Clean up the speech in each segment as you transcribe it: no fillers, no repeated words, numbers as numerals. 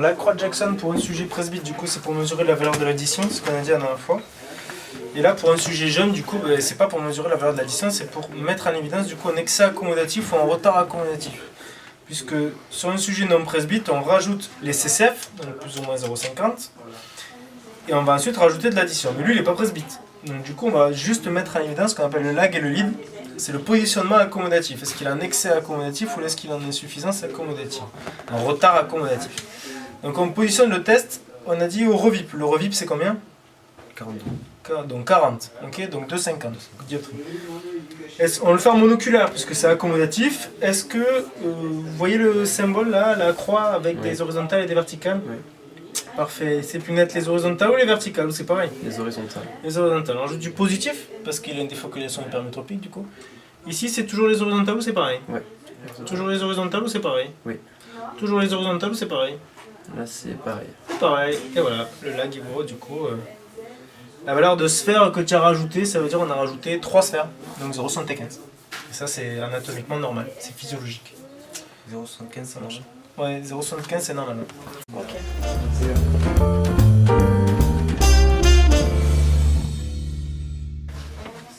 la croix de Jackson pour un sujet presbyte, du coup, c'est pour mesurer la valeur de l'addition, ce qu'on a dit la dernière fois. Et là, pour un sujet jeune, du coup, c'est pas pour mesurer la valeur de l'addition, c'est pour mettre en évidence, du coup, un excès accommodatif ou un retard accommodatif. Puisque sur un sujet non presbyte, on rajoute les CCF, donc plus ou moins 0,50, et on va ensuite rajouter de l'addition. Mais lui, il n'est pas presbyte. Donc du coup, on va juste mettre en évidence ce qu'on appelle le lag et le lead. C'est le positionnement accommodatif. Est-ce qu'il a un excès accommodatif ou est-ce qu'il a une insuffisance accommodative? Un retard accommodatif. Donc on positionne le test, on a dit au revip. Le revip, c'est combien? 40. Donc 40. Ok, donc 2,50. Dioptrie. On le fait en monoculaire puisque c'est accommodatif. Est-ce que vous voyez le symbole là, la croix avec des horizontales et des verticales? Oui. Parfait. C'est plus net les horizontales ou les verticales ou c'est pareil? Les horizontales. Les horizontales. On ajoute du positif parce qu'il a une défocalisation hypermétropique du coup. Ici c'est toujours les horizontales ou c'est pareil? Oui. Toujours les horizontales ou c'est pareil? Oui. Toujours les horizontales ou c'est pareil? Là c'est pareil. C'est pareil. Et voilà, le lag il vaut du coup... La valeur de sphère que tu as rajouté, ça veut dire qu'on a rajouté 3 sphères, donc 0,75. Et ça c'est anatomiquement normal, c'est physiologique. 0,75 ça marche. Ouais, 0,75 c'est normal. Ok.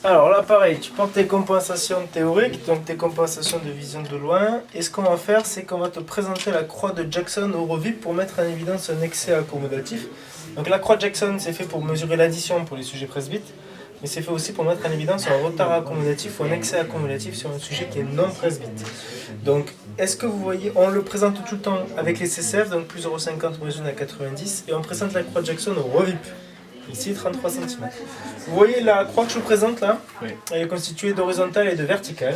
Alors là pareil, tu portes tes compensations théoriques, donc tes compensations de vision de loin, et ce qu'on va faire c'est qu'on va te présenter la croix de Jackson au revip pour mettre en évidence un excès accommodatif. Donc la croix de Jackson c'est fait pour mesurer l'addition pour les sujets presbytes, mais c'est fait aussi pour mettre en évidence un retard accommodatif ou un excès accommodatif sur un sujet qui est non presbyte. Donc est-ce que vous voyez, on le présente tout le temps avec les CCF, donc plus 0,50 moyenne à 90, et on présente la croix de Jackson au revip. Ici, 33 cm. Vous voyez la croix que je vous présente là? Oui. Elle est constituée d'horizontales et de verticales.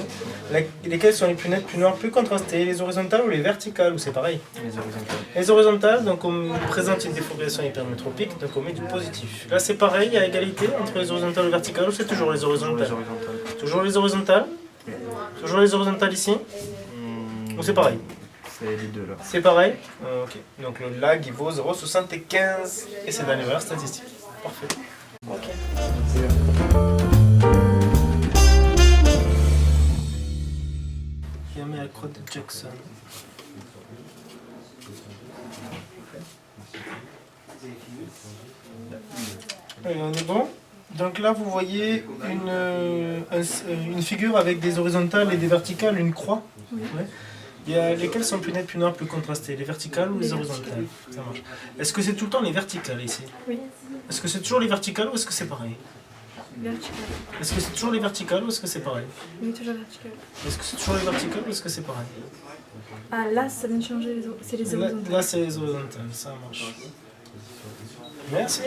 Lesquelles sont les plus nettes, plus noires, plus contrastées? Les horizontales ou les verticales? Ou c'est pareil? Les horizontales. Les horizontales, donc on présente une défocalisation hypermétropique, donc on met du positif. Là c'est pareil, il y a égalité entre les horizontales et les verticales, ou c'est toujours les horizontales? Toujours les horizontales? Oui. Toujours les horizontales ici? Ou c'est pareil? C'est les deux là. C'est pareil? Ok. Donc le lag il vaut 0,75 et c'est dans les valeurs statistiques. Parfait. Ok. Il y a mis la croix de Jackson. Allez, on est bon? Donc là vous voyez une figure avec des horizontales et des verticales, une croix. Ouais. Il y a lesquelles sont plus nettes, plus noires, plus contrastées? Les verticales ou les horizontales? Ça marche. Est-ce que c'est tout le temps les verticales ici? Oui. Est-ce que c'est toujours les verticales ou est-ce que c'est pareil? Vertical. Est-ce que c'est toujours les verticales ou est-ce que c'est pareil? Oui, toujours vertical. Est-ce que c'est toujours les verticales ou est-ce que c'est pareil? Ah, là, ça vient de changer, c'est les horizontales. Là c'est les horizontales, ça marche. Merci.